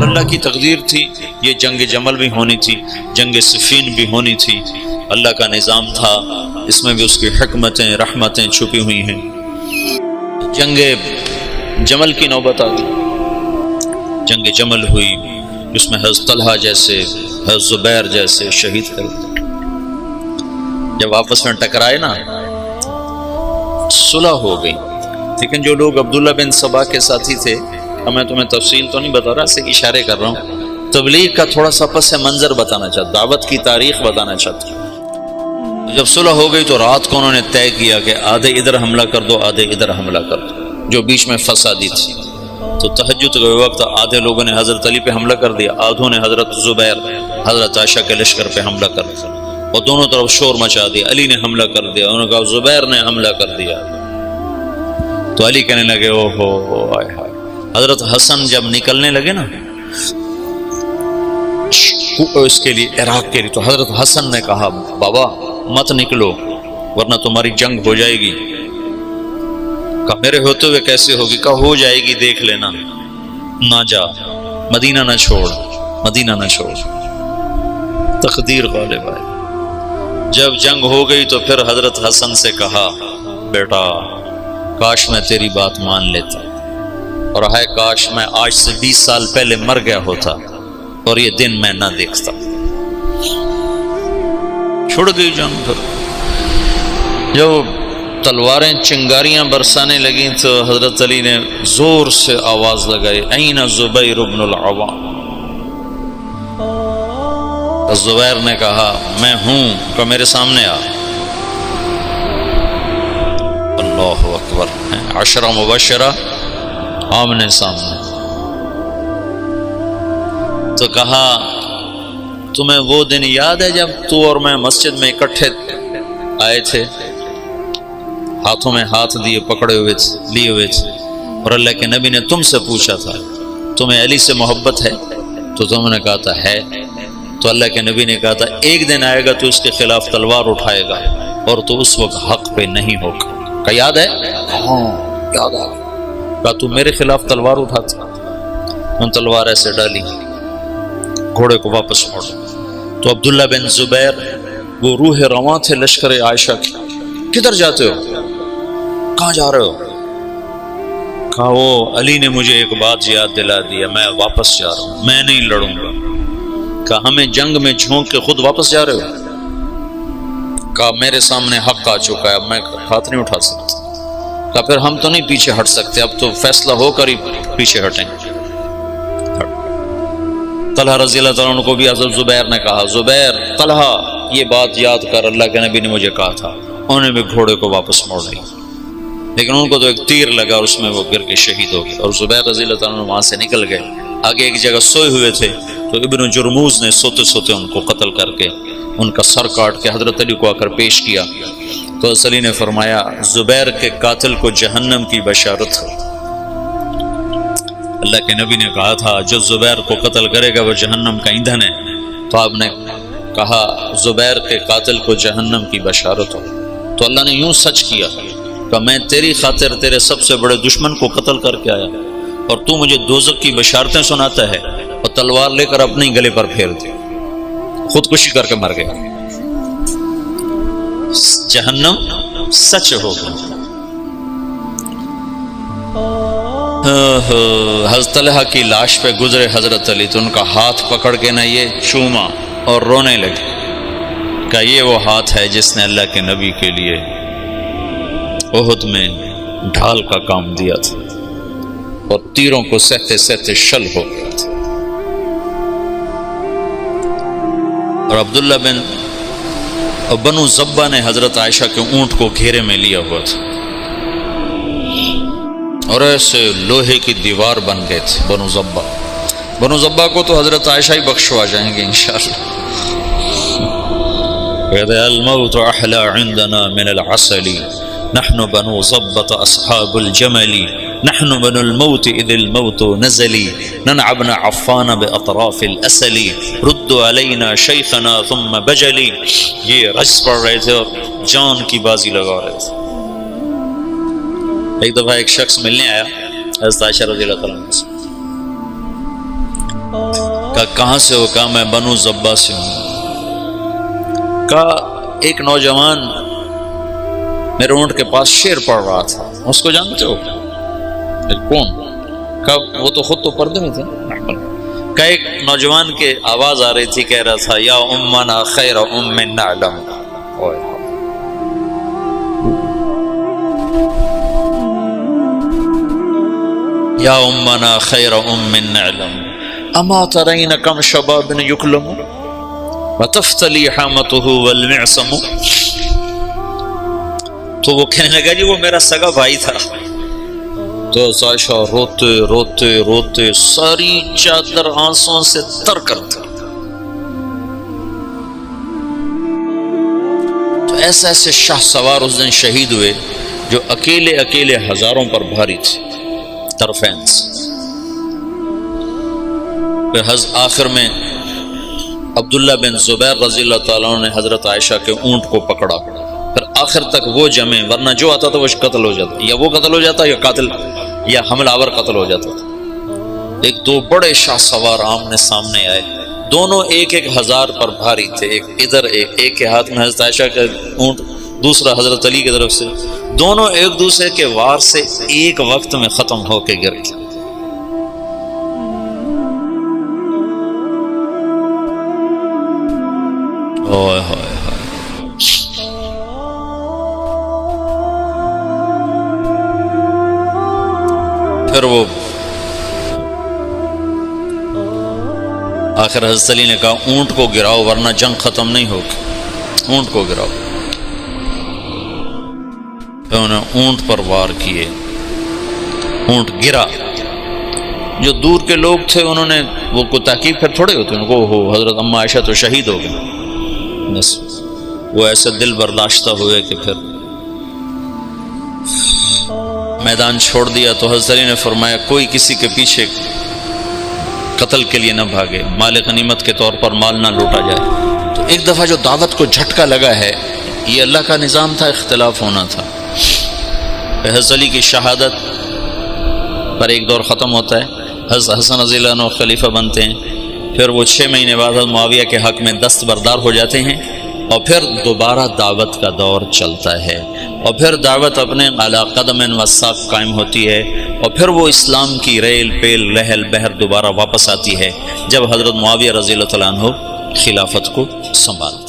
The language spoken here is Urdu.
اللہ کی تقدیر تھی، یہ جنگ جمل بھی ہونی تھی، جنگ صفین بھی ہونی تھی، اللہ کا نظام تھا، اس میں بھی اس کی حکمتیں رحمتیں چھپی ہوئی ہیں۔ جنگ جمل کی نوبت آ گئی، جنگ جمل ہوئی، جس میں حضرت طلحہ جیسے، حضرت زبیر جیسے شہید کر دیے۔ جب آپس میں ٹکرائے نا، صلح ہو گئی، لیکن جو لوگ عبداللہ بن سبا کے ساتھی تھے، میں تمہیں تفصیل تو نہیں بتا رہا، صرف اشارے کر رہا ہوں، تبلیغ کا تھوڑا سا پس منظر بتانا چاہتا، دعوت کی تاریخ بتانا چاہتا۔ جب صلح ہو گئی تو رات کو انہوں نے طے کیا کہ آدھے ادھر حملہ کر دو، آدھے ادھر حملہ کر دو، جو بیچ میں فسادی تھی۔ تو تہجد کے وقت آدھے لوگوں نے حضرت علی پہ حملہ کر دیا، آدھوں نے حضرت زبیر حضرت عائشہ کے لشکر پہ حملہ کر دیا، اور دونوں طرف شور مچا دیا۔ علی نے حملہ کر دیا، انہوں نے کہا زبیر نے حملہ کر دیا۔ تو علی کہنے لگے او ہو آئے ہائے۔ حضرت حسن جب نکلنے لگے نا اس کے لیے، عراق کے لیے، تو حضرت حسن نے کہا بابا مت نکلو ورنہ تمہاری جنگ ہو جائے گی۔ کہا میرے ہوتے ہوئے کیسے ہوگی؟ کہا ہو جائے گی، دیکھ لینا، نہ جا، مدینہ نہ چھوڑ، مدینہ نہ چھوڑ۔ تقدیر غالب آئی۔ جب جنگ ہو گئی تو پھر حضرت حسن سے کہا بیٹا کاش میں تیری بات مان لیتا، اور ہے کاش میں آج سے 20 سال پہلے مر گیا ہوتا اور یہ دن میں نہ دیکھتا۔ چھڑ گئی جنگ۔ پھر جب تلواریں چنگاریاں برسانے لگیں تو حضرت علی نے زور سے آواز لگائی این زبیر بن العوام۔ زبیر نے کہا میں ہوں، کہ میرے سامنے آ۔ اللہ اکبر، عشرہ مبشرہ آمنے سامنے۔ تو کہا تمہیں وہ دن یاد ہے جب تو اور میں مسجد میں اکٹھے آئے تھے، ہاتھوں میں ہاتھ دیے، پکڑے ہوئے تھے، لیے ہوئے تھے، اور اللہ کے نبی نے تم سے پوچھا تھا تمہیں علی سے محبت ہے؟ تو تم نے کہا تھا ہے۔ تو اللہ کے نبی نے کہا تھا ایک دن آئے گا تو اس کے خلاف تلوار اٹھائے گا اور تو اس وقت حق پہ نہیں ہوگا۔ کہا یاد ہے؟ ہاں یاد آ گیا۔ کہا تو میرے خلاف تلوار اٹھاتا؟ ان تلوار ایسے ڈالی، گھوڑے کو واپس موڑا۔ تو عبداللہ بن زبیر وہ روح رواں تھے لشکر عائشہ کی، کدھر جاتے ہو؟ کہاں جا رہے ہو؟ کہا وہ علی نے مجھے ایک بات یاد دلا دیا، میں واپس جا رہا ہوں، میں نہیں لڑوں گا۔ کہا ہمیں جنگ میں جھونک کے خود واپس جا رہے ہو؟ کہا میرے سامنے حق آ چکا ہے، اب میں ہاتھ نہیں اٹھا سکتا۔ کہا پھر ہم تو نہیں پیچھے ہٹ سکتے، اب تو فیصلہ ہو کر ہی پیچھے ہٹیں گے۔ طلحہ رضی اللہ تعالیٰ عنہ کو بھی حضرت زبیر نے کہا زبیر طلحہ یہ بات یاد کر، اللہ کے نبی نے مجھے کہا تھا۔ انہوں نے بھی گھوڑے کو واپس موڑ لیا، لیکن ان کو تو ایک تیر لگا اور اس میں وہ گر کے شہید ہو گئے، اور زبیر رضی اللہ تعالیٰ عنہ وہاں سے نکل گئے۔ آگے ایک جگہ سوئے ہوئے تھے تو ابن جرموز نے سوتے سوتے ان کو قتل کر کے ان کا سر کاٹ کے حضرت علی کو آ کر پیش کیا۔ تو حضرت علی نے فرمایا زبیر کے قاتل کو جہنم کی بشارت ہو۔ اللہ کے نبی نے کہا تھا جو زبیر کو قتل کرے گا وہ جہنم کا ایندھن ہے، تو آپ نے کہا زبیر کے قاتل کو جہنم کی بشارت ہو۔ تو اللہ نے یوں سچ کیا کہ میں تیری خاطر تیرے سب سے بڑے دشمن کو قتل کر کے آیا، اور تو مجھے دوزخ کی بشارتیں سناتا ہے، اور تلوار لے کر اپنے گلے پر پھیر دی، خودکشی کر کے مر گیا۔ جہنم سچ ہو گیا۔ حضرت طلحہ کی لاش پہ گزرے حضرت علی تو ان کا ہاتھ پکڑ کے نہ یہ چوما اور رونے لگے کہ یہ وہ ہاتھ ہے جس نے اللہ کے نبی کے لیے احد میں ڈھال کا کام دیا تھا اور تیروں کو سہتے سہتے شل ہو گیا تھا۔ اور عبداللہ بنو زبہ نے حضرت عائشہ کے اونٹ کو گھیرے میں لیا ہوا تھا اور ایسے لوہے کی دیوار بن گئے تھے بنو زبہ کو تو حضرت عائشہ ہی بخشوا جائیں گے انشاءاللہ۔ کہتے الموت احلی عندنا من العسل نحن بنو زبۃ اصحاب الجمل نحن بنو الموت اذ الموت نزلی ننعبن عفان باطراف الاسل رد علینا شیخنا ثم بجلی۔ یہ رجز پڑھ رہے تھے اور جان کی بازی لگا رہے تھے۔ ایک دفعہ ایک شخص ملنے آیا حضرت عائشہ رضی اللہ تعالیٰ عنہ سے، کہا کہاں سے ہو؟ کہا میں بنو زبا سے ہوں۔ کہا ایک نوجوان میرے اونٹ کے پاس شعر پڑھ رہا تھا، اس کو جانتے ہو؟ کون؟ کہا وہ تو خود تو پردے میں تھے۔ کہا ایک نوجوان کے آواز آ رہی تھی، کہہ رہا تھا یا امنا خیر ام نعلم، یا امنا خیر ام نعلم اما ترین کم شباب یکلم وتفتلی حامته والمعصم۔ تو وہ کہنے لگا جی وہ میرا سگا بھائی تھا۔ تو عائشہ روتے روتے روتے ساری چادر آنسوں سے تر کر دی۔ تو ایسے ایسے شاہ سوار اس دن شہید ہوئے جو اکیلے اکیلے ہزاروں پر بھاری تھے، طرفین سے۔ پھر آخر میں عبداللہ بن زبیر رضی اللہ تعالیٰ عنہ نے حضرت عائشہ کے اونٹ کو پکڑا، پھر آخر تک وہ جمے، ورنہ جو آتا تھا وہ قتل ہو جاتا، یا وہ قتل ہو جاتا یا قاتل یا حملہ آور قتل ہو جاتا تھا۔ ایک دو بڑے شاہ سوار آمنے سامنے آئے، دونوں ایک ایک ہزار پر بھاری تھے، ایک ادھر ایک کے ہاتھ میں حضرت عائشہ کا اونٹ، دوسرا حضرت علی کی طرف سے، دونوں ایک دوسرے کے وار سے ایک وقت میں ختم ہو کے گر گئے۔ پھر وہ آخر حضرت علی نے کہا اونٹ کو گراؤ ورنہ جنگ ختم نہیں ہوگی، اونٹ کو گراؤ۔ پھر انہوں نے اونٹ پر وار کیے، اونٹ گرا۔ جو دور کے لوگ تھے انہوں نے وہ کو تحقیق پھر تھوڑے ہوتے، ان کو ہو حضرت اما عائشہ تو شہید ہو گئے، بس وہ ایسے دل برداشتہ ہوئے کہ پھر میدان چھوڑ دیا۔ تو حضرت علی نے فرمایا کوئی کسی کے پیچھے قتل کے لیے نہ بھاگے، مال غنیمت کے طور پر مال نہ لوٹا جائے۔ تو ایک دفعہ جو دعوت کو جھٹکا لگا ہے، یہ اللہ کا نظام تھا، اختلاف ہونا تھا۔ حضرت علی کی شہادت پر ایک دور ختم ہوتا ہے، حضرت حسن رضی اللہ عنہ خلیفہ بنتے ہیں، پھر وہ 6 مہینے بعد حضرت معاویہ کے حق میں دستبردار ہو جاتے ہیں، اور پھر دوبارہ دعوت کا دور چلتا ہے، اور پھر دعوت اپنے علی قدم و ساق قائم ہوتی ہے، اور پھر وہ اسلام کی ریل پیل لہل بہر دوبارہ واپس آتی ہے جب حضرت معاویہ رضی اللہ تعالیٰ عنہ خلافت کو سنبھالتے ہیں۔